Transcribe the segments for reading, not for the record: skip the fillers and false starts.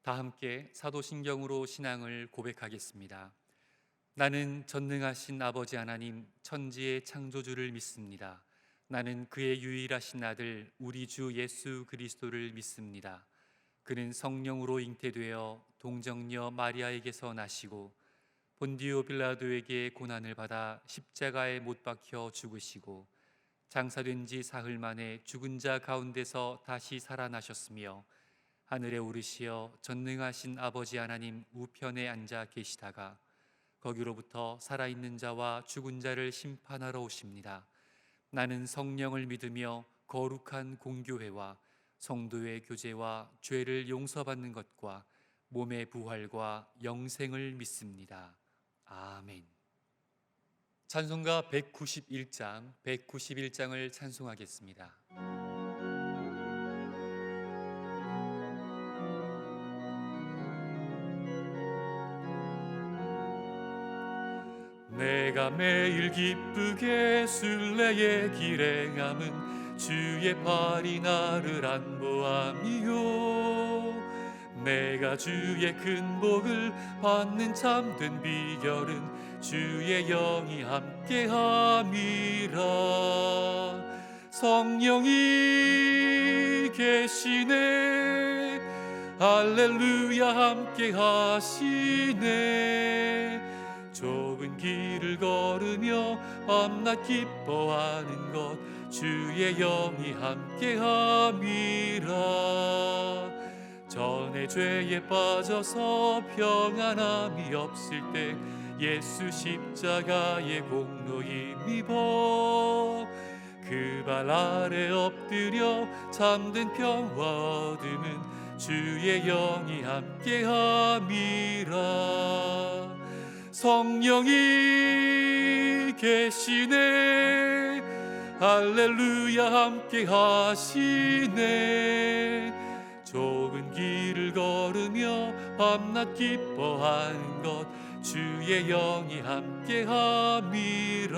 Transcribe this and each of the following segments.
다 함께 사도신경으로 신앙을 고백하겠습니다. 나는 전능하신 아버지 하나님 천지의 창조주를 믿습니다. 나는 그의 유일하신 아들 우리 주 예수 그리스도를 믿습니다. 그는 성령으로 잉태되어 동정녀 마리아에게서 나시고 본디오 빌라도에게 고난을 받아 십자가에 못 박혀 죽으시고 장사된 지 사흘 만에 죽은 자 가운데서 다시 살아나셨으며 하늘에 오르시어 전능하신 아버지 하나님 우편에 앉아 계시다가 거기로부터 살아있는 자와 죽은 자를 심판하러 오십니다. 나는 성령을 믿으며 거룩한 공교회와 성도의 교제와 죄를 용서받는 것과 몸의 부활과 영생을 믿습니다. 아멘. 찬송가 191장을 찬송하겠습니다. 내가 매일 기쁘게 순례의 길에 감은 주의 팔이 나를 안보함이요. 내가 주의 큰 복을 받는 참된 비결은 주의 영이 함께함이라. 성령이 계시네, 할렐루야 함께 하시네. 좁은 길을 걸으며 밤낮 기뻐하는 것 주의 영이 함께함이라. 전에 죄에 빠져서 평안함이 없을 때 예수 십자가의 공로 힘입어 그 발 아래 엎드려 참된 평화 얻음은 주의 영이 함께함이라. 성령이 계시네, 할렐루야 함께 하시네. 좁은 길을 걸으며 밤낮 기뻐하는 것 주의 영이 함께함이라.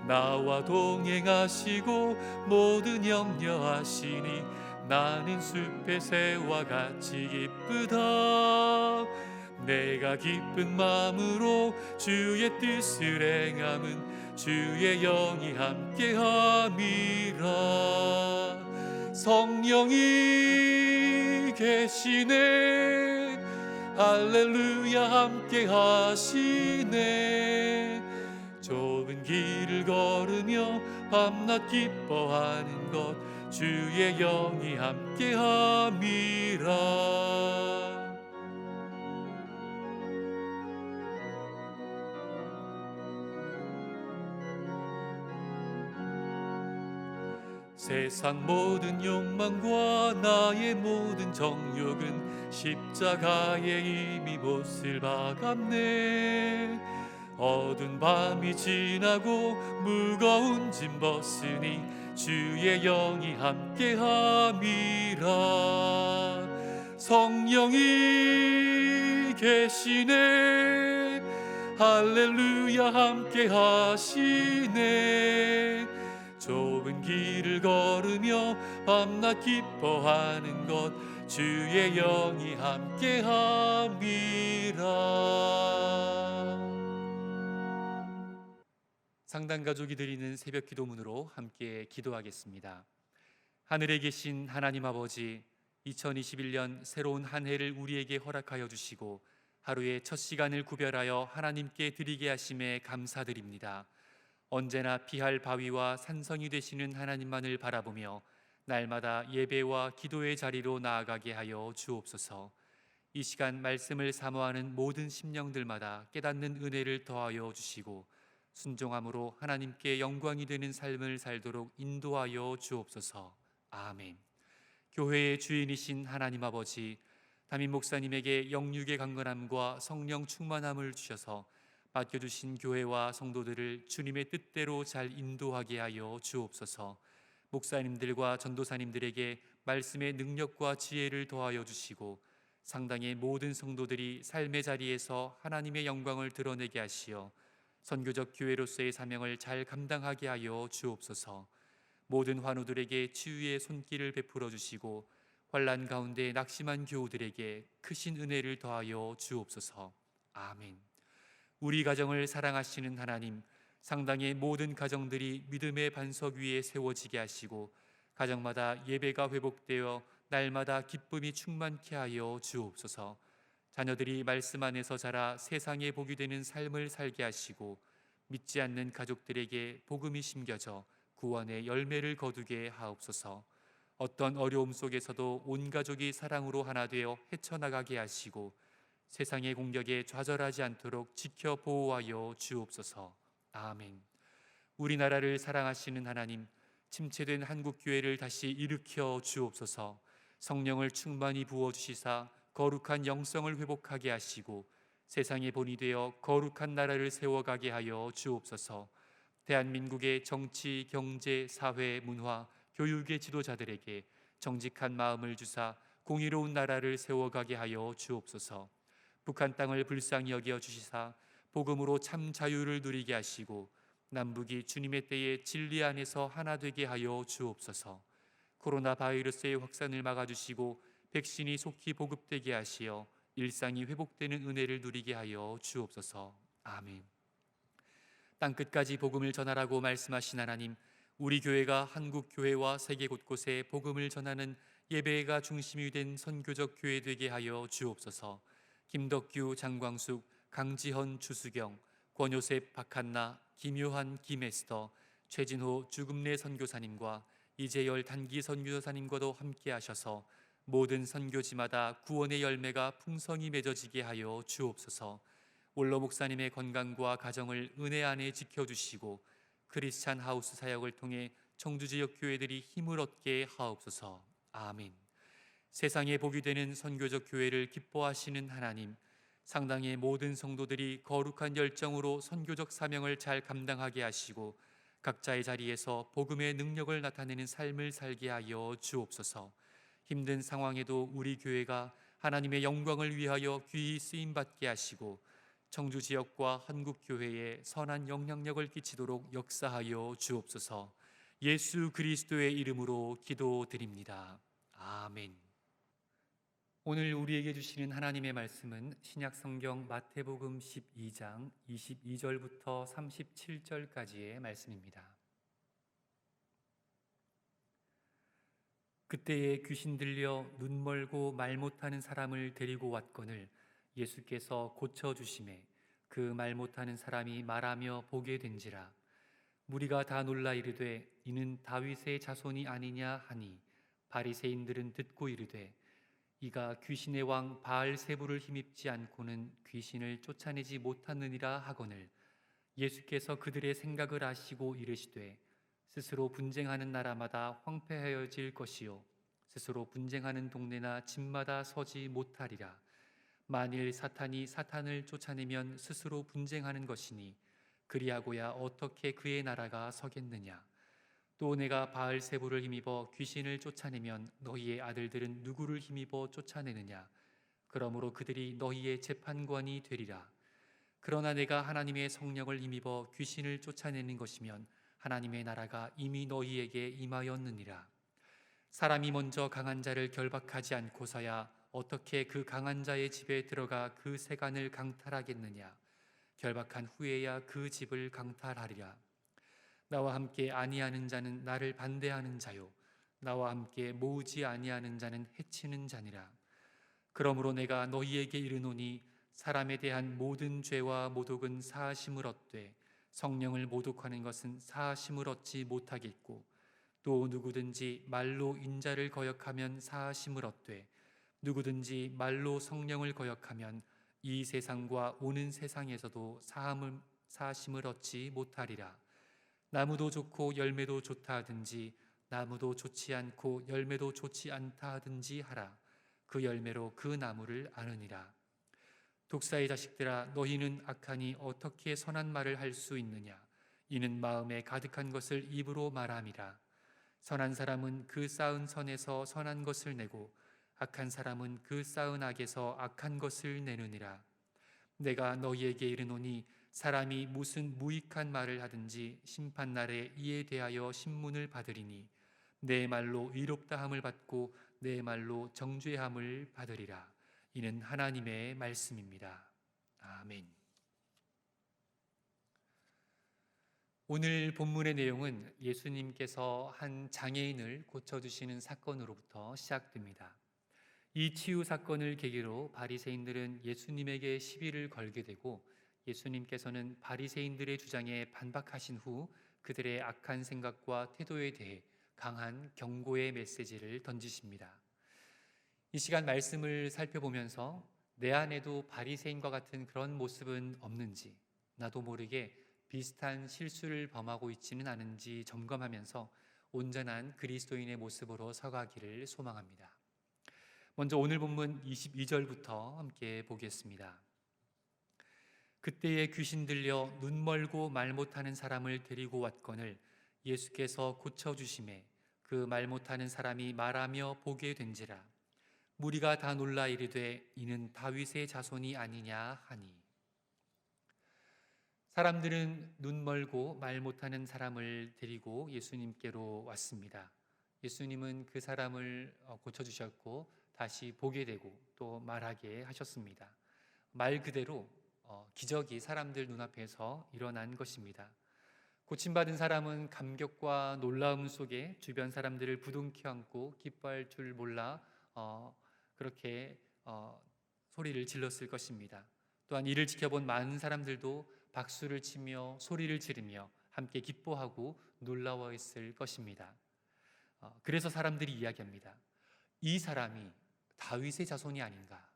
나와 동행하시고 모든 염려하시니 나는 숲의 새와 같이 기쁘다. 내가 기쁜 마음으로 주의 뜻을 행함은 주의 영이 함께함이라. 성령이 계시네, 할렐루야 함께 하시네. 좁은 길을 걸으며 밤낮 기뻐하는 것 주의 영이 함께함이라. 세상 모든 욕망과 나의 모든 정욕은 십자가에 이미 못을 박았네. 어두운 밤이 지나고 무거운 짐 벗으니 주의 영이 함께함이라. 성령이 계시네, 할렐루야 함께 하시네. 좁은 길을 걸으며 밤낮 기뻐하는 것 주의 영이 함께함이라. 상당가족이 드리는 새벽 기도문으로 함께 기도하겠습니다. 하늘에 계신 하나님 아버지, 2021년 새로운 한 해를 우리에게 허락하여 주시고 하루의 첫 시간을 구별하여 하나님께 드리게 하심에 감사드립니다. 언제나 피할 바위와 산성이 되시는 하나님만을 바라보며 날마다 예배와 기도의 자리로 나아가게 하여 주옵소서. 이 시간 말씀을 사모하는 모든 심령들마다 깨닫는 은혜를 더하여 주시고 순종함으로 하나님께 영광이 되는 삶을 살도록 인도하여 주옵소서. 아멘. 교회의 주인이신 하나님 아버지, 담임 목사님에게 영육의 강건함과 성령 충만함을 주셔서 맡겨주신 교회와 성도들을 주님의 뜻대로 잘 인도하게 하여 주옵소서. 목사님들과 전도사님들에게 말씀의 능력과 지혜를 더하여 주시고 상당의 모든 성도들이 삶의 자리에서 하나님의 영광을 드러내게 하시어 선교적 교회로서의 사명을 잘 감당하게 하여 주옵소서. 모든 환우들에게 치유의 손길을 베풀어 주시고 환난 가운데 낙심한 교우들에게 크신 은혜를 더하여 주옵소서. 아멘. 우리 가정을 사랑하시는 하나님, 상당의 모든 가정들이 믿음의 반석 위에 세워지게 하시고 가정마다 예배가 회복되어 날마다 기쁨이 충만케 하여 주옵소서. 자녀들이 말씀 안에서 자라 세상에 복이 되는 삶을 살게 하시고 믿지 않는 가족들에게 복음이 심겨져 구원의 열매를 거두게 하옵소서. 어떤 어려움 속에서도 온 가족이 사랑으로 하나 되어 헤쳐나가게 하시고 세상의 공격에 좌절하지 않도록 지켜 보호하여 주옵소서. 아멘. 우리나라를 사랑하시는 하나님, 침체된 한국 교회를 다시 일으켜 주옵소서. 성령을 충만히 부어 주시사 거룩한 영성을 회복하게 하시고 세상의 본이 되어 거룩한 나라를 세워가게 하여 주옵소서. 대한민국의 정치, 경제, 사회, 문화, 교육의 지도자들에게 정직한 마음을 주사 공의로운 나라를 세워가게 하여 주옵소서. 북한 땅을 불쌍히 여겨 주시사 복음으로 참 자유를 누리게 하시고 남북이 주님의 때에 진리 안에서 하나 되게 하여 주옵소서. 코로나 바이러스의 확산을 막아주시고 백신이 속히 보급되게 하시어 일상이 회복되는 은혜를 누리게 하여 주옵소서. 아멘. 땅끝까지 복음을 전하라고 말씀하신 하나님, 우리 교회가 한국 교회와 세계 곳곳에 복음을 전하는 예배가 중심이 된 선교적 교회 되게 하여 주옵소서. 김덕규, 장광숙, 강지헌, 주수경, 권요셉, 박한나, 김요한, 김에스더, 최진호, 주금래 선교사님과 이재열 단기 선교사님과도 함께 하셔서 모든 선교지마다 구원의 열매가 풍성히 맺어지게 하여 주옵소서. 올로 목사님의 건강과 가정을 은혜 안에 지켜주시고 크리스찬 하우스 사역을 통해 청주 지역 교회들이 힘을 얻게 하옵소서. 아멘. 세상에 복이 되는 선교적 교회를 기뻐하시는 하나님, 상당의 모든 성도들이 거룩한 열정으로 선교적 사명을 잘 감당하게 하시고 각자의 자리에서 복음의 능력을 나타내는 삶을 살게 하여 주옵소서. 힘든 상황에도 우리 교회가 하나님의 영광을 위하여 귀히 쓰임받게 하시고 청주 지역과 한국 교회에 선한 영향력을 끼치도록 역사하여 주옵소서. 예수 그리스도의 이름으로 기도드립니다. 아멘. 오늘 우리에게 주시는 하나님의 말씀은 신약 성경 마태복음 12장 22절부터 37절까지의 말씀입니다. 그때에 귀신 들려 눈 멀고 말 못하는 사람을 데리고 왔거늘 예수께서 고쳐주심에 그 말 못하는 사람이 말하며 보게 된지라. 무리가 다 놀라 이르되 이는 다윗의 자손이 아니냐 하니 바리새인들은 듣고 이르되 이가 귀신의 왕 바알세부를 힘입지 않고는 귀신을 쫓아내지 못하느니라 하거늘 예수께서 그들의 생각을 아시고 이르시되 스스로 분쟁하는 나라마다 황폐하여질 것이요 스스로 분쟁하는 동네나 집마다 서지 못하리라. 만일 사탄이 사탄을 쫓아내면 스스로 분쟁하는 것이니 그리하고야 어떻게 그의 나라가 서겠느냐. 또 내가 바알세부를 힘입어 귀신을 쫓아내면 너희의 아들들은 누구를 힘입어 쫓아내느냐. 그러므로 그들이 너희의 재판관이 되리라. 그러나 내가 하나님의 성령을 힘입어 귀신을 쫓아내는 것이면 하나님의 나라가 이미 너희에게 임하였느니라. 사람이 먼저 강한 자를 결박하지 않고서야 어떻게 그 강한 자의 집에 들어가 그 세간을 강탈하겠느냐. 결박한 후에야 그 집을 강탈하리라. 나와 함께 아니하는 자는 나를 반대하는 자요 나와 함께 모으지 아니하는 자는 해치는 자니라. 그러므로 내가 너희에게 이르노니 사람에 대한 모든 죄와 모독은 사하심을 얻되 성령을 모독하는 것은 사하심을 얻지 못하겠고 또 누구든지 말로 인자를 거역하면 사하심을 얻되 누구든지 말로 성령을 거역하면 이 세상과 오는 세상에서도 사하심을 얻지 못하리라. 나무도 좋고 열매도 좋다 하든지 나무도 좋지 않고 열매도 좋지 않다 하든지 하라. 그 열매로 그 나무를 아느니라. 독사의 자식들아 너희는 악하니 어떻게 선한 말을 할 수 있느냐. 이는 마음에 가득한 것을 입으로 말함이라. 선한 사람은 그 쌓은 선에서 선한 것을 내고 악한 사람은 그 쌓은 악에서 악한 것을 내느니라. 내가 너희에게 이르노니 사람이 무슨 무익한 말을 하든지 심판날에 이에 대하여 신문을 받으리니 내 말로 의롭다함을 받고 내 말로 정죄함을 받으리라. 이는 하나님의 말씀입니다. 아멘. 오늘 본문의 내용은 예수님께서 한 장애인을 고쳐주시는 사건으로부터 시작됩니다. 이 치유 사건을 계기로 바리새인들은 예수님에게 시비를 걸게 되고, 예수님께서는 바리새인들의 주장에 반박하신 후 그들의 악한 생각과 태도에 대해 강한 경고의 메시지를 던지십니다. 이 시간 말씀을 살펴보면서 내 안에도 바리새인과 같은 그런 모습은 없는지, 나도 모르게 비슷한 실수를 범하고 있지는 않은지 점검하면서 온전한 그리스도인의 모습으로 서가기를 소망합니다. 먼저 오늘 본문 22절부터 함께 보겠습니다. 그때에 귀신 들려 눈 멀고 말 못하는 사람을 데리고 왔거늘 예수께서 고쳐주심에 그 말 못하는 사람이 말하며 보게 된지라. 무리가 다 놀라 이르되 이는 다윗의 자손이 아니냐 하니. 사람들은 눈 멀고 말 못하는 사람을 데리고 예수님께로 왔습니다. 예수님은 그 사람을 고쳐주셨고 다시 보게 되고 또 말하게 하셨습니다. 말 그대로 기적이 사람들 눈앞에서 일어난 것입니다. 고침받은 사람은 감격과 놀라움 속에 주변 사람들을 부둥켜 안고 기뻐할 줄 몰라 그렇게 소리를 질렀을 것입니다. 또한 이를 지켜본 많은 사람들도 박수를 치며 소리를 지르며 함께 기뻐하고 놀라워했을 것입니다. 그래서 사람들이 이야기합니다. 이 사람이 다윗의 자손이 아닌가.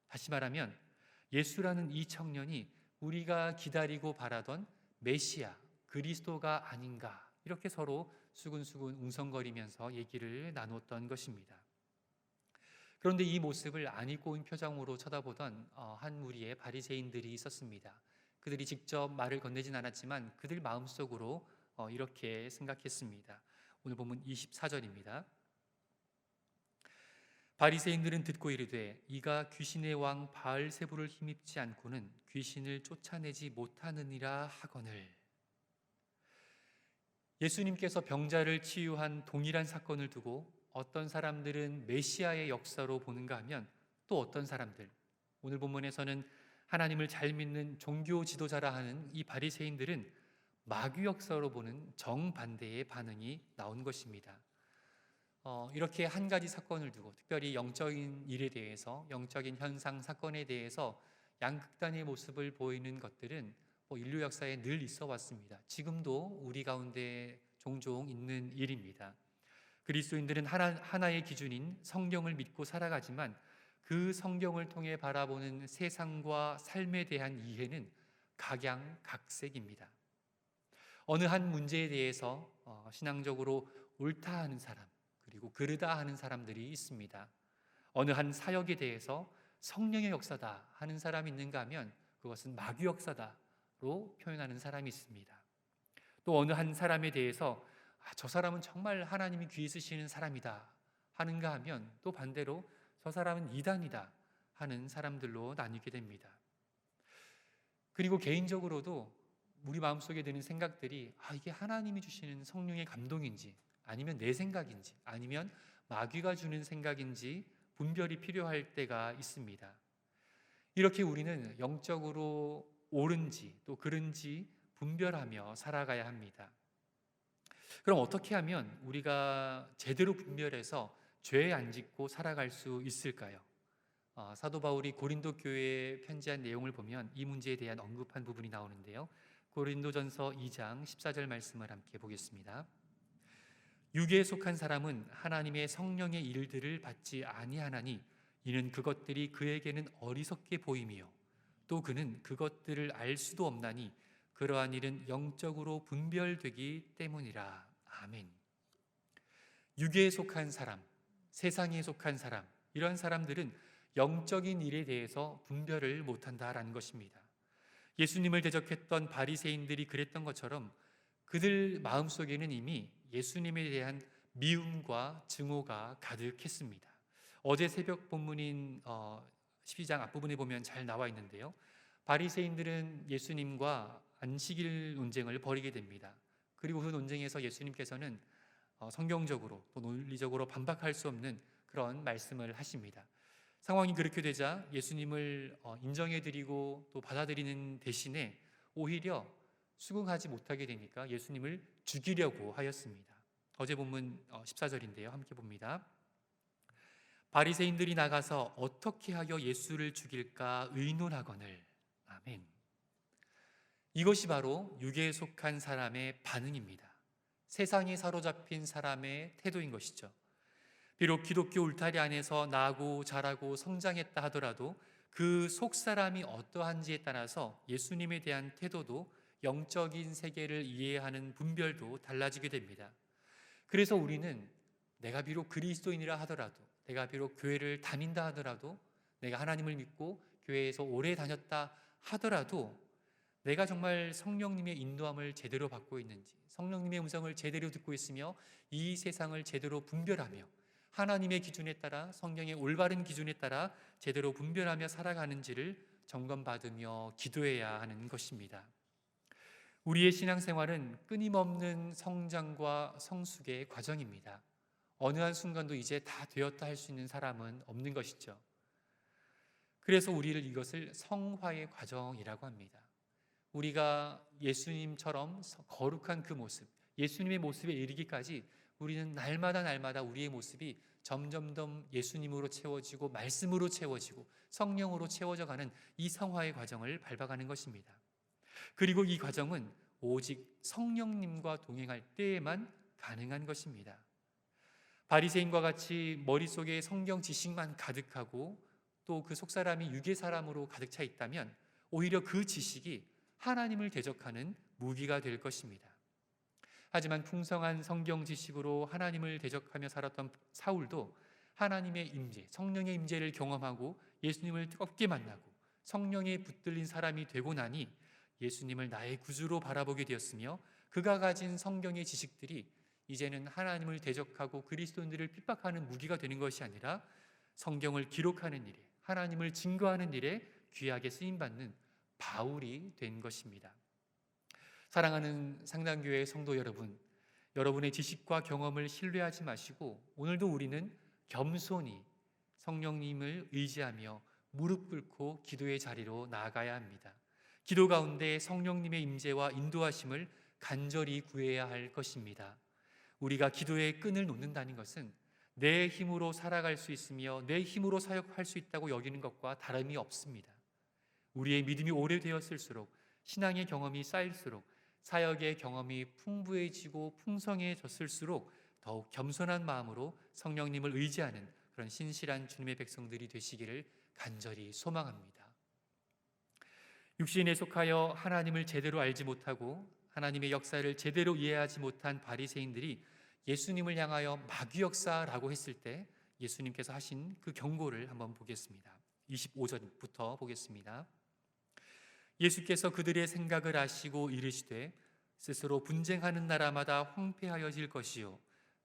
다시 말하면 예수라는 이 청년이 우리가 기다리고 바라던 메시아, 그리스도가 아닌가. 이렇게 서로 수근수근 웅성거리면서 얘기를 나눴던 것입니다. 그런데 이 모습을 안일 꼬인 표정으로 쳐다보던 한 무리의 바리새인들이 있었습니다. 그들이 직접 말을 건네진 않았지만 그들 마음속으로 이렇게 생각했습니다. 오늘 본문 24절입니다. 바리새인들은 듣고 이르되 이가 귀신의 왕 바알세불을 힘입지 않고는 귀신을 쫓아내지 못하느니라 하거늘. 예수님께서 병자를 치유한 동일한 사건을 두고 어떤 사람들은 메시아의 역사로 보는가 하면 또 어떤 사람들, 오늘 본문에서는 하나님을 잘 믿는 종교 지도자라 하는 이 바리새인들은 마귀 역사로 보는 정반대의 반응이 나온 것입니다. 이렇게 한 가지 사건을 두고 특별히 영적인 일에 대해서, 영적인 현상, 사건에 대해서 양극단의 모습을 보이는 것들은 인류 역사에 늘 있어 왔습니다. 지금도 우리 가운데 종종 있는 일입니다. 그리스도인들은 하나의 기준인 성경을 믿고 살아가지만 그 성경을 통해 바라보는 세상과 삶에 대한 이해는 각양각색입니다. 어느 한 문제에 대해서 신앙적으로 옳다 하는 사람, 그리고 그르다 하는 사람들이 있습니다. 어느 한 사역에 대해서 성령의 역사다 하는 사람이 있는가 하면 그것은 마귀 역사다로 표현하는 사람이 있습니다. 또 어느 한 사람에 대해서 저 사람은 정말 하나님이 귀히 쓰시는 사람이다 하는가 하면 또 반대로 저 사람은 이단이다 하는 사람들로 나뉘게 됩니다. 그리고 개인적으로도 우리 마음속에 드는 생각들이 이게 하나님이 주시는 성령의 감동인지, 아니면 내 생각인지, 아니면 마귀가 주는 생각인지 분별이 필요할 때가 있습니다. 이렇게 우리는 영적으로 옳은지 또 그른지 분별하며 살아가야 합니다. 그럼 어떻게 하면 우리가 제대로 분별해서 죄 안 짓고 살아갈 수 있을까요? 사도 바울이 고린도 교회에 편지한 내용을 보면 이 문제에 대한 언급한 부분이 나오는데요. 고린도전서 2장 14절 말씀을 함께 보겠습니다. 육에 속한 사람은 하나님의 성령의 일들을 받지 아니하나니 이는 그것들이 그에게는 어리석게 보임이요 또 그는 그것들을 알 수도 없나니 그러한 일은 영적으로 분별되기 때문이라. 아멘. 육에 속한 사람, 세상에 속한 사람, 이런 사람들은 영적인 일에 대해서 분별을 못한다라는 것입니다. 예수님을 대적했던 바리새인들이 그랬던 것처럼 그들 마음속에는 이미 예수님에 대한 미움과 증오가 가득했습니다. 어제 새벽 본문인 12장 앞부분에 보면 잘 나와 있는데요. 바리새인들은 예수님과 안식일 논쟁을 벌이게 됩니다. 그리고 그 논쟁에서 예수님께서는 성경적으로 또 논리적으로 반박할 수 없는 그런 말씀을 하십니다. 상황이 그렇게 되자 예수님을 인정해드리고 또 받아들이는 대신에 오히려 수긍하지 못하게 되니까 예수님을 죽이려고 하였습니다. 어제 본문 14절인데요. 함께 봅니다. 바리새인들이 나가서 어떻게 하여 예수를 죽일까 의논하거늘. 아멘. 이것이 바로 육에 속한 사람의 반응입니다. 세상에 사로잡힌 사람의 태도인 것이죠. 비록 기독교 울타리 안에서 나고 자라고 성장했다 하더라도 그 속 사람이 어떠한지에 따라서 예수님에 대한 태도도 영적인 세계를 이해하는 분별도 달라지게 됩니다. 그래서 우리는 내가 비록 그리스도인이라 하더라도, 내가 비록 교회를 다닌다 하더라도, 내가 하나님을 믿고 교회에서 오래 다녔다 하더라도 내가 정말 성령님의 인도함을 제대로 받고 있는지, 성령님의 음성을 제대로 듣고 있으며 이 세상을 제대로 분별하며 하나님의 기준에 따라, 성경의 올바른 기준에 따라 제대로 분별하며 살아가는지를 점검받으며 기도해야 하는 것입니다. 우리의 신앙생활은 끊임없는 성장과 성숙의 과정입니다. 어느 한순간도 이제 다 되었다 할 수 있는 사람은 없는 것이죠. 그래서 우리를 이것을 성화의 과정이라고 합니다. 우리가 예수님처럼 거룩한 그 모습, 예수님의 모습에 이르기까지 우리는 날마다 우리의 모습이 점점점 예수님으로 채워지고 말씀으로 채워지고 성령으로 채워져 가는 이 성화의 과정을 밟아가는 것입니다. 그리고 이 과정은 오직 성령님과 동행할 때에만 가능한 것입니다. 바리새인과 같이 머릿속에 성경 지식만 가득하고 또 그 속사람이 육의 사람으로 가득 차 있다면 오히려 그 지식이 하나님을 대적하는 무기가 될 것입니다. 하지만 풍성한 성경 지식으로 하나님을 대적하며 살았던 사울도 하나님의 임재, 성령의 임재를 경험하고 예수님을 뜨겁게 만나고 성령에 붙들린 사람이 되고 나니 예수님을 나의 구주로 바라보게 되었으며 그가 가진 성경의 지식들이 이제는 하나님을 대적하고 그리스도인들을 핍박하는 무기가 되는 것이 아니라 성경을 기록하는 일에, 하나님을 증거하는 일에 귀하게 쓰임받는 바울이 된 것입니다. 사랑하는 상당교회 성도 여러분, 여러분의 지식과 경험을 신뢰하지 마시고 오늘도 우리는 겸손히 성령님을 의지하며 무릎 꿇고 기도의 자리로 나아가야 합니다. 기도 가운데 성령님의 임재와 인도하심을 간절히 구해야 할 것입니다. 우리가 기도의 끈을 놓는다는 것은 내 힘으로 살아갈 수 있으며 내 힘으로 사역할 수 있다고 여기는 것과 다름이 없습니다. 우리의 믿음이 오래되었을수록, 신앙의 경험이 쌓일수록, 사역의 경험이 풍부해지고 풍성해졌을수록 더욱 겸손한 마음으로 성령님을 의지하는 그런 신실한 주님의 백성들이 되시기를 간절히 소망합니다. 육신에 속하여 하나님을 제대로 알지 못하고 하나님의 역사를 제대로 이해하지 못한 바리새인들이 예수님을 향하여 마귀 역사라고 했을 때 예수님께서 하신 그 경고를 한번 보겠습니다. 25절부터 보겠습니다. 예수께서 그들의 생각을 아시고 이르시되 스스로 분쟁하는 나라마다 황폐하여질 것이요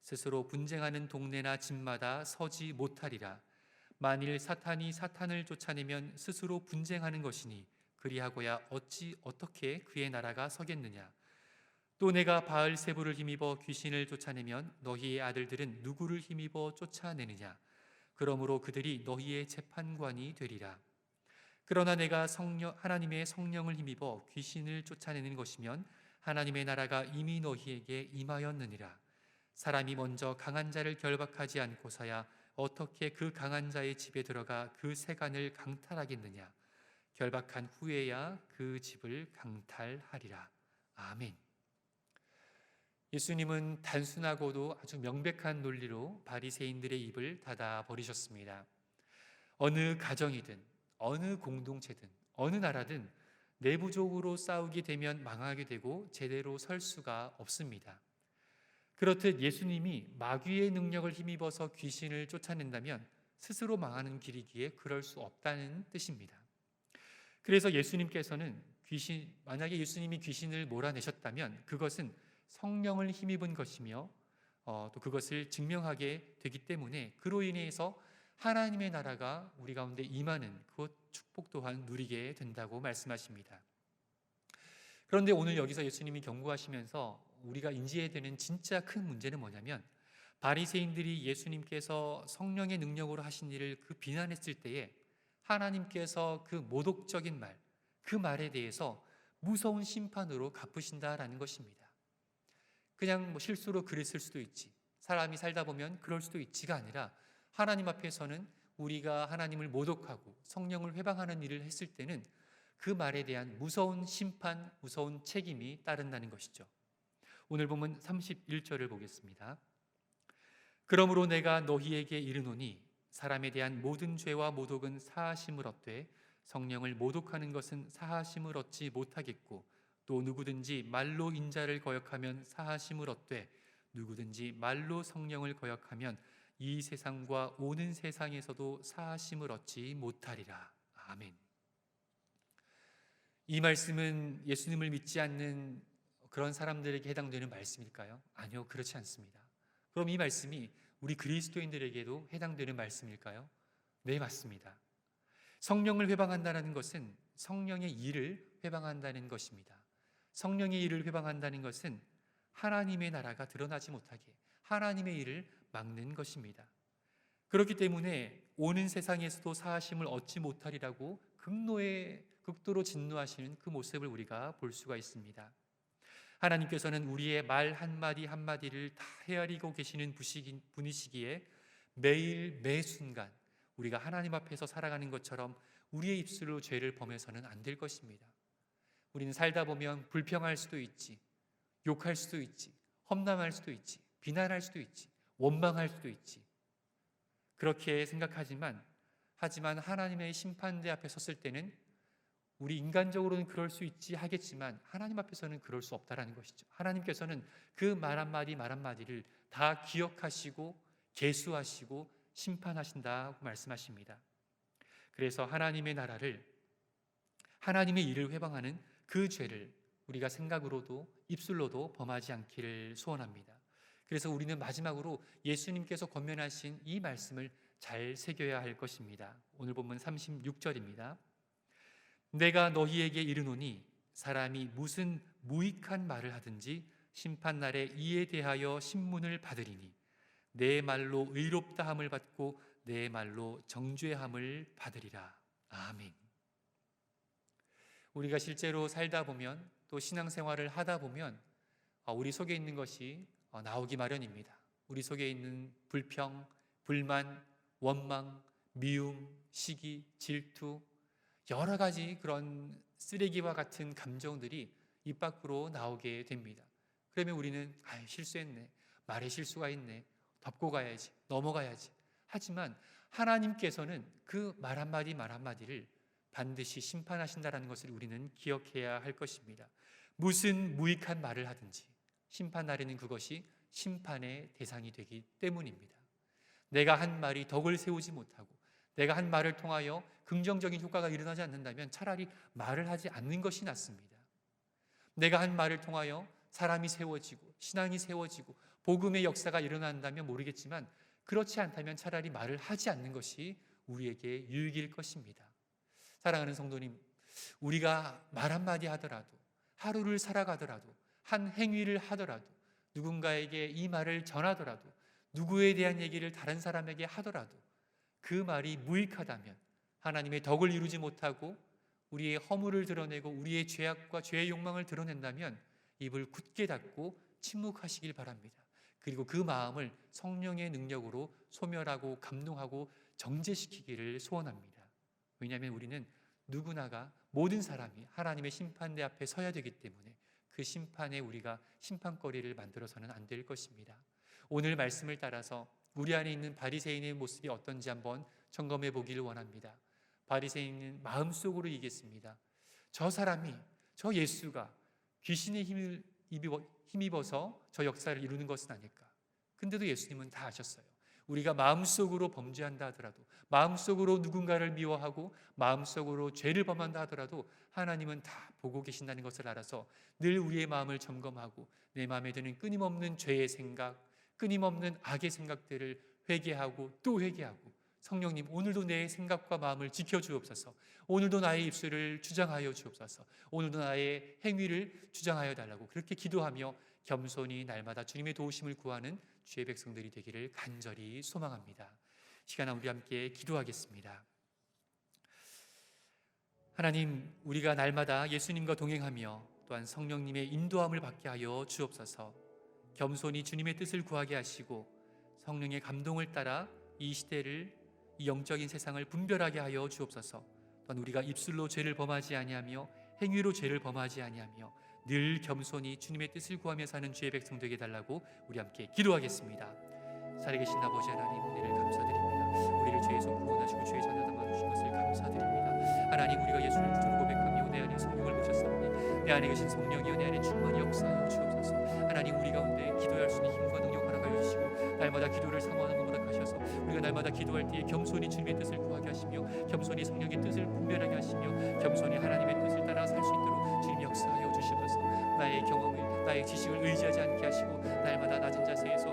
스스로 분쟁하는 동네나 집마다 서지 못하리라. 만일 사탄이 사탄을 쫓아내면 스스로 분쟁하는 것이니 그리하고야 어떻게 그의 나라가 서겠느냐. 또 내가 바알세불을 힘입어 귀신을 쫓아내면 너희의 아들들은 누구를 힘입어 쫓아내느냐. 그러므로 그들이 너희의 재판관이 되리라. 그러나 내가 하나님의 성령을 힘입어 귀신을 쫓아내는 것이면 하나님의 나라가 이미 너희에게 임하였느니라. 사람이 먼저 강한 자를 결박하지 않고서야 어떻게 그 강한 자의 집에 들어가 그 세간을 강탈하겠느냐. 결박한 후에야 그 집을 강탈하리라. 아멘. 예수님은 단순하고도 아주 명백한 논리로 바리새인들의 입을 닫아 버리셨습니다. 어느 가정이든 어느 공동체든 어느 나라든 내부적으로 싸우게 되면 망하게 되고 제대로 설 수가 없습니다. 그렇듯 예수님이 마귀의 능력을 힘입어서 귀신을 쫓아낸다면 스스로 망하는 길이기에 그럴 수 없다는 뜻입니다. 그래서 예수님께서는 만약에 예수님이 귀신을 몰아내셨다면 그것은 성령을 힘입은 것이며 또 그것을 증명하게 되기 때문에 그로 인해서 하나님의 나라가 우리 가운데 임하는 그 축복 또한 누리게 된다고 말씀하십니다. 그런데 오늘 여기서 예수님이 경고하시면서 우리가 인지해야 되는 진짜 큰 문제는 뭐냐면 바리새인들이 예수님께서 성령의 능력으로 하신 일을 그 비난했을 때에 하나님께서 그 모독적인 말, 그 말에 대해서 무서운 심판으로 갚으신다라는 것입니다. 그냥 실수로 그랬을 수도 있지, 사람이 살다 보면 그럴 수도 있지가 아니라 하나님 앞에서는 우리가 하나님을 모독하고 성령을 회방하는 일을 했을 때는 그 말에 대한 무서운 심판, 무서운 책임이 따른다는 것이죠. 오늘 보면 31절을 보겠습니다. 그러므로 내가 너희에게 이르노니 사람에 대한 모든 죄와 모독은 사하심을 얻되 성령을 모독하는 것은 사하심을 얻지 못하겠고, 또 누구든지 말로 인자를 거역하면 사하심을 얻되 누구든지 말로 성령을 거역하면 이 세상과 오는 세상에서도 사하심을 얻지 못하리라. 아멘. 이 말씀은 예수님을 믿지 않는 그런 사람들에게 해당되는 말씀일까요? 아니요, 그렇지 않습니다. 그럼 이 말씀이 우리 그리스도인들에게도 해당되는 말씀일까요? 네, 맞습니다. 성령을 회방한다는 것은 성령의 일을 회방한다는 것입니다. 성령의 일을 회방한다는 것은 하나님의 나라가 드러나지 못하게 하나님의 일을 막는 것입니다. 그렇기 때문에 오는 세상에서도 사하심을 얻지 못하리라고 극도로 진노하시는 그 모습을 우리가 볼 수가 있습니다. 하나님께서는 우리의 말 한마디 한마디를 다 헤아리고 계시는 분이시기에 매일 매 순간 우리가 하나님 앞에서 살아가는 것처럼 우리의 입술로 죄를 범해서는 안 될 것입니다. 우리는 살다 보면 불평할 수도 있지, 욕할 수도 있지, 험담할 수도 있지, 비난할 수도 있지, 원망할 수도 있지. 그렇게 생각하지만 하나님의 심판대 앞에 섰을 때는 우리 인간적으로는 그럴 수 있지 하겠지만 하나님 앞에서는 그럴 수 없다라는 것이죠. 하나님께서는 그 말 한마디 말 한마디를 다 기억하시고 계수하시고 심판하신다고 말씀하십니다. 그래서 하나님의 나라를, 하나님의 일을 회방하는 그 죄를 우리가 생각으로도 입술로도 범하지 않기를 소원합니다. 그래서 우리는 마지막으로 예수님께서 권면하신 이 말씀을 잘 새겨야 할 것입니다. 오늘 본문 36절입니다. 내가 너희에게 이르노니 사람이 무슨 무익한 말을 하든지 심판날에 이에 대하여 신문을 받으리니 내 말로 의롭다함을 받고 내 말로 정죄함을 받으리라. 아멘. 우리가 실제로 살다 보면 또 신앙생활을 하다 보면 우리 속에 있는 것이 나오기 마련입니다. 우리 속에 있는 불평, 불만, 원망, 미움, 시기, 질투, 여러 가지 그런 쓰레기와 같은 감정들이 입 밖으로 나오게 됩니다. 그러면 우리는 실수했네, 말에 실수가 있네, 덮고 가야지, 넘어가야지. 하지만 하나님께서는 그 말 한마디 말 한마디를 반드시 심판하신다는 것을 우리는 기억해야 할 것입니다. 무슨 무익한 말을 하든지 심판날에는 그것이 심판의 대상이 되기 때문입니다. 내가 한 말이 덕을 세우지 못하고 내가 한 말을 통하여 긍정적인 효과가 일어나지 않는다면 차라리 말을 하지 않는 것이 낫습니다. 내가 한 말을 통하여 사람이 세워지고 신앙이 세워지고 복음의 역사가 일어난다면 모르겠지만 그렇지 않다면 차라리 말을 하지 않는 것이 우리에게 유익일 것입니다. 사랑하는 성도님, 우리가 말 한마디 하더라도, 하루를 살아가더라도, 한 행위를 하더라도, 누군가에게 이 말을 전하더라도, 누구에 대한 얘기를 다른 사람에게 하더라도 그 말이 무익하다면, 하나님의 덕을 이루지 못하고 우리의 허물을 드러내고 우리의 죄악과 죄의 욕망을 드러낸다면 입을 굳게 닫고 침묵하시길 바랍니다. 그리고 그 마음을 성령의 능력으로 소멸하고 감동하고 정죄시키기를 소원합니다. 왜냐하면 우리는 누구나가, 모든 사람이 하나님의 심판대 앞에 서야 되기 때문에 그 심판에 우리가 심판거리를 만들어서는 안 될 것입니다. 오늘 말씀을 따라서 우리 안에 있는 바리새인의 모습이 어떤지 한번 점검해 보기를 원합니다. 바리새인은 마음속으로 얘기했습니다. 저 사람이, 저 예수가 귀신의 힘을 힘입어서 저 역사를 이루는 것은 아닐까. 근데도 예수님은 다 아셨어요. 우리가 마음속으로 범죄한다 하더라도, 마음속으로 누군가를 미워하고 마음속으로 죄를 범한다 하더라도 하나님은 다 보고 계신다는 것을 알아서 늘 우리의 마음을 점검하고 내 마음에 드는 끊임없는 죄의 생각, 끊임없는 악의 생각들을 회개하고 또 회개하고, 성령님 오늘도 내 생각과 마음을 지켜주옵소서. 오늘도 나의 입술을 주장하여 주옵소서. 오늘도 나의 행위를 주장하여 달라고 그렇게 기도하며 겸손히 날마다 주님의 도우심을 구하는 주의 백성들이 되기를 간절히 소망합니다. 시간 우리 함께 기도하겠습니다. 하나님, 우리가 날마다 예수님과 동행하며 또한 성령님의 인도함을 받게 하여 주옵소서. 겸손히 주님의 뜻을 구하게 하시고 성령의 감동을 따라 이 시대를, 이 영적인 세상을 분별하게 하여 주옵소서. 또한 우리가 입술로 죄를 범하지 아니하며 행위로 죄를 범하지 아니하며 늘 겸손히 주님의 뜻을 구하며 사는 주의 백성 되게 달라고 우리 함께 기도하겠습니다. 살아계신 아버지 하나님, 은혜를 감사드립니다. 우리를 죄에서 구원하시고 죄의 자녀 담아주신 것을 감사드립니다. 하나님, 우리가 예수를 구주로 고백하며 내 안에 성령을 모셨사오니 내 안에 계신 성령이여 내 안에 충만히 역사하여 주옵소서. 하나님, 우리 가운데 기도할 수 있는 힘과 능력 허락하여 주시고 날마다 기도를 사모하는 것 허락하셔서 우리가 날마다 기도할 때에 겸손히 주님의 뜻을 구하게 하시며 겸손히 성령의 뜻을 분별하게 하시며 겸손히 하나님의 뜻을 따라 살 수 있도록 주님 역사하여 주시옵소서. 나의 경험을, 나의 지식을 의지하지 않게 하시고 날마다 낮은 자세에서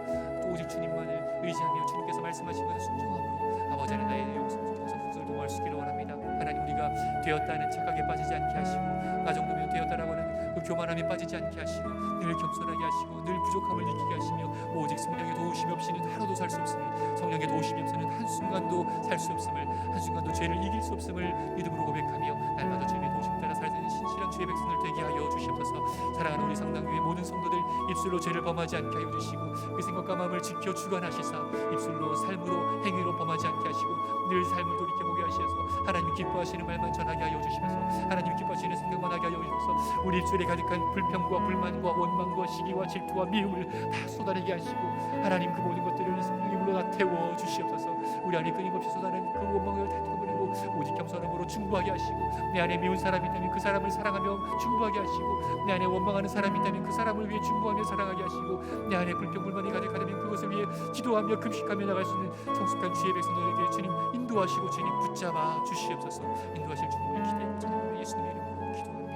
오직 주님만을 의지하며 주님께서 말씀하신 것을 순종함으로 아버지 하나님 나의 영성을 통해서 후손을 도모할 수 있기를 원합니다. 하나님, 우리가 되었다는 착각에 빠지지 않게 하시고 나 정도면 되었다라고 하는 그 교만함에 빠지지 않게 하시고 늘 겸손하게 하시고 늘 부족함을 느끼게 하시며 오직 성령의 도우심이 없이는 하루도 살 수 없음을, 성령의 도우심이 없이는 한순간도 살 수 없음을, 한순간도 죄를 이길 수 없음을 믿음으로 고백하며 날마다 주님의 도우심 따라 살는 신실한 주의 백성을 되게 하여 주시옵소서. 사랑하는 우리 성당교회 모든 성도들 입술로 죄를 범하지 않게 하여 주시고 그 생각과 마음을 지켜 주관하시사 입술로 삶으로 행위로 범하지 않게 하시고 늘 삶을 돌이켜보게 하셔서 하나님 기뻐하시는 말만 전하게 하여 주시면서 하나님 기뻐하시는 생각만 하게 하여 주셔서 우리 입술에 가득한 불평과 불만과 원망과 시기와 질투와 미움을 다 쏟아내게 하시고 하나님 그 모든 것들을 성령님으로 다 태워 주시옵소서. 우리 안에 끊임없이 쏟아내는 그 원망을 다 태워버리고 오직 겸손함으로 충고하게 하시고 내 안에 미운 사람이 있다면 그 사람을 사랑하며 충고하게 하시고 내 안에 원망하는 사람이 있다면 그 사람을 위해 충고하며 사랑하게 하시고 내 안에 불평 불만이 가득하다면 그것을 위해 기도하며 금식하며 나갈 수 있는 성숙한 주의 백성들에게 주님 인도하시고 주님 붙잡아 주시옵소서. 인도하실 주님을 기대하며 저는 예수님의 이름으로 기도합니다.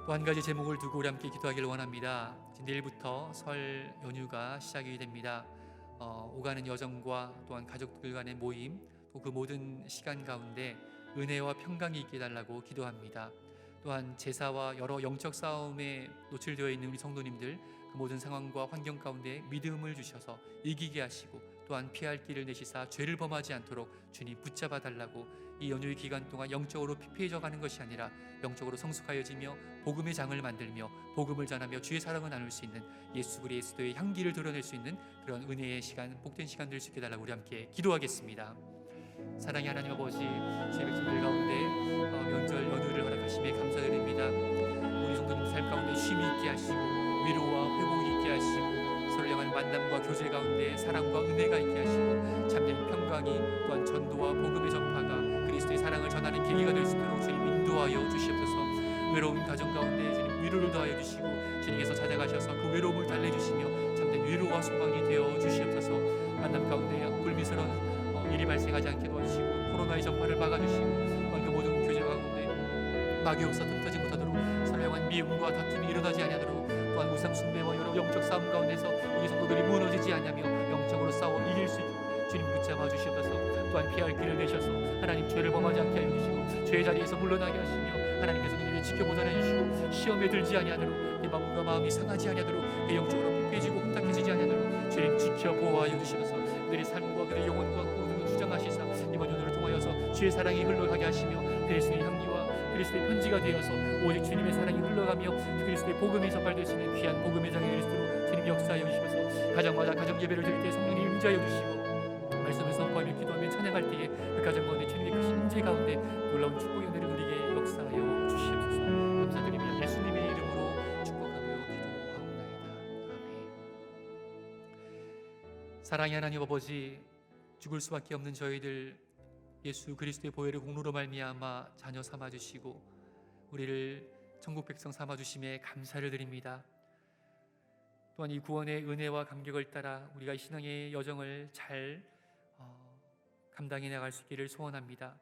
또 한 가지 제목을 두고 우리 함께 기도하기를 원합니다. 내일부터 설 연휴가 시작이 됩니다. 오가는 여정과 또한 가족들 간의 모임, 또 그 모든 시간 가운데 은혜와 평강이 있게 달라고 기도합니다. 또한 제사와 여러 영적 싸움에 노출되어 있는 우리 성도님들 그 모든 상황과 환경 가운데 믿음을 주셔서 이기게 하시고 또한 피할 길을 내시사 죄를 범하지 않도록 주님 붙잡아 달라고, 이 연휴의 기간 동안 영적으로 피폐해져 가는 것이 아니라 영적으로 성숙하여지며 복음의 장을 만들며 복음을 전하며 주의 사랑을 나눌 수 있는 예수 그리스도의 향기를 드러낼 수 있는 그런 은혜의 시간, 복된 시간 될 수 있게 달라고 우리 함께 기도하겠습니다. 사랑의 하나님 아버지, 주의 백성들 가운데 명절 연휴를 허락하심에 감사드립니다. 우리 성도님 삶 가운데 쉼이 있게 하시고 위로와 회복이 있게 하시고 선량한 만남과 교제 가운데 사랑과 은혜가 있게 하시고 참된 평강이 또한 전도와 복음의 전파가 그리스도의 사랑을 전하는 계기가 될 수 있도록 주님 인도하여 주시옵소서. 외로운 가정 가운데 주님 위로를 더하여 주시고 주님께서 찾아가셔서 그 외로움을 달래주시며 참된 위로와 소망이 되어 주시옵소서. 만남 가운데 불미스러운 일이 발생하지 않게 도와주시고 코로나의 전파를 막아주시고 그 모든 교제 가운데 마귀 역사 틈타지 못하도록 선량한 미움과 다툼이 일어나지 아니하도록 또한 우상 숭배와 여러 영적 싸움 가운데서 우리 성도들이 무너지지 않으며 영적으로 싸워 이길 수 있도록 주님 붙잡아 주시옵소서. 또한 피할 길을 내셔서 하나님 죄를 범하지 않게 하여 주시고 죄의 자리에서 물러나게 하시며 하나님께서 그들을 지켜보살펴 주시고 시험에 들지 아니하도록 내 마음과 마음이 상하지 아니하도록 내 영적으로 피폐해지고 혼탁해지지 아니하도록 주님 지켜 보호하여 주시면서 그들의 삶과 그들의 영혼과 모든 주장하시사 이번 연도를 통하여서 주의 사랑이 흘러가게 하시며 그리스도의 향기와 그리스도의 편지가 되어서 오직 주님의 사랑이 흘러가며 그리스도의 복음이 전달될 수 있는 귀한 복음의 장의 그리스도로 주님 역사하여 주시면서 가정마다 가정 예배를 드릴 때 성령님 임재하여 주시고 말씀을 선포하며 기도하며 찬양할 때에 그 가정 가운데 주님의 크신 임재 가운데 놀라운 축복의 은혜를 누리게 역사하여 주시옵소서. 감사드리며 예수님의 이름으로 축복하며 기도하옵나이다. 아멘. 사랑의 하나님 아버지, 죽을 수밖에 없는 저희들 예수 그리스도의 보혈의 공로로 말미암아 자녀 삼아 주시고 우리를 천국 백성 삼아 주심에 감사를 드립니다. 또한 이 구원의 은혜와 감격을 따라 우리가 이 신앙의 여정을 잘 감당해 나갈 수 있기를 소원합니다.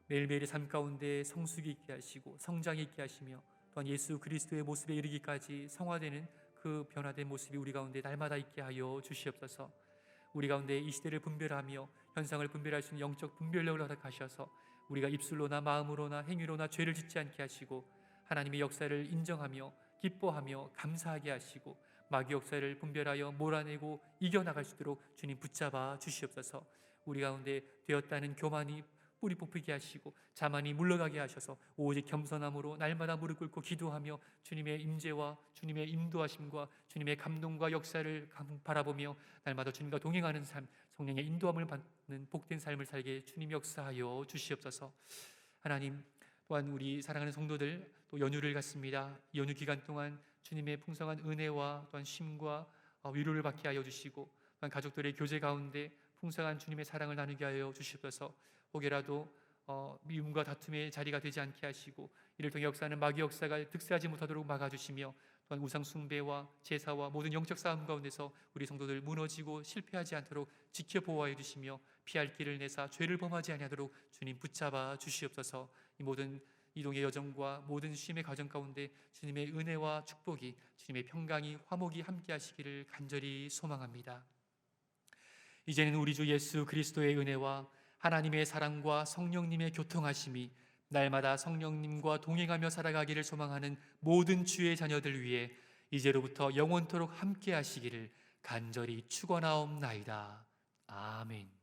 매일매일의 삶 가운데 성숙이 있게 하시고 성장이 있게 하시며 또한 예수 그리스도의 모습에 이르기까지 성화되는 그 변화된 모습이 우리 가운데 날마다 있게 하여 주시옵소서. 우리 가운데 이 시대를 분별하며 현상을 분별할 수 있는 영적 분별력을 허락하셔서 우리가 입술로나 마음으로나 행위로나 죄를 짓지 않게 하시고 하나님의 역사를 인정하며 기뻐하며 감사하게 하시고 마귀 역사를 분별하여 몰아내고 이겨나갈 수 있도록 주님 붙잡아 주시옵소서. 우리 가운데 되었다는 교만이 뿌리 뽑히게 하시고 자만이 물러가게 하셔서 오직 겸손함으로 날마다 무릎 꿇고 기도하며 주님의 임재와 주님의 인도하심과 주님의 감동과 역사를 바라보며 날마다 주님과 동행하는 삶, 성령의 인도함을 받는 복된 삶을 살게 주님 역사하여 주시옵소서. 하나님, 또한 우리 사랑하는 성도들 또 연휴를 갖습니다. 이 연휴 기간 동안 주님의 풍성한 은혜와 또한 쉼과 위로를 받게 하여 주시고 또한 가족들의 교제 가운데 풍성한 주님의 사랑을 나누게 하여 주시옵소서. 혹여라도 미움과 다툼의 자리가 되지 않게 하시고 이를 통해 역사하는 마귀 역사가 득세하지 못하도록 막아주시며 또한 우상 숭배와 제사와 모든 영적 싸움 가운데서 우리 성도들 무너지고 실패하지 않도록 지켜보호하여 주시며 피할 길을 내사 죄를 범하지 아니하도록 주님 붙잡아 주시옵소서. 이 모든 이동의 여정과 모든 쉼의 과정 가운데 주님의 은혜와 축복이, 주님의 평강이, 화목이 함께 하시기를 간절히 소망합니다. 이제는 우리 주 예수 그리스도의 은혜와 하나님의 사랑과 성령님의 교통하심이 날마다 성령님과 동행하며 살아가기를 소망하는 모든 주의 자녀들 위해 이제로부터 영원토록 함께 하시기를 간절히 축원하옵나이다. 아멘.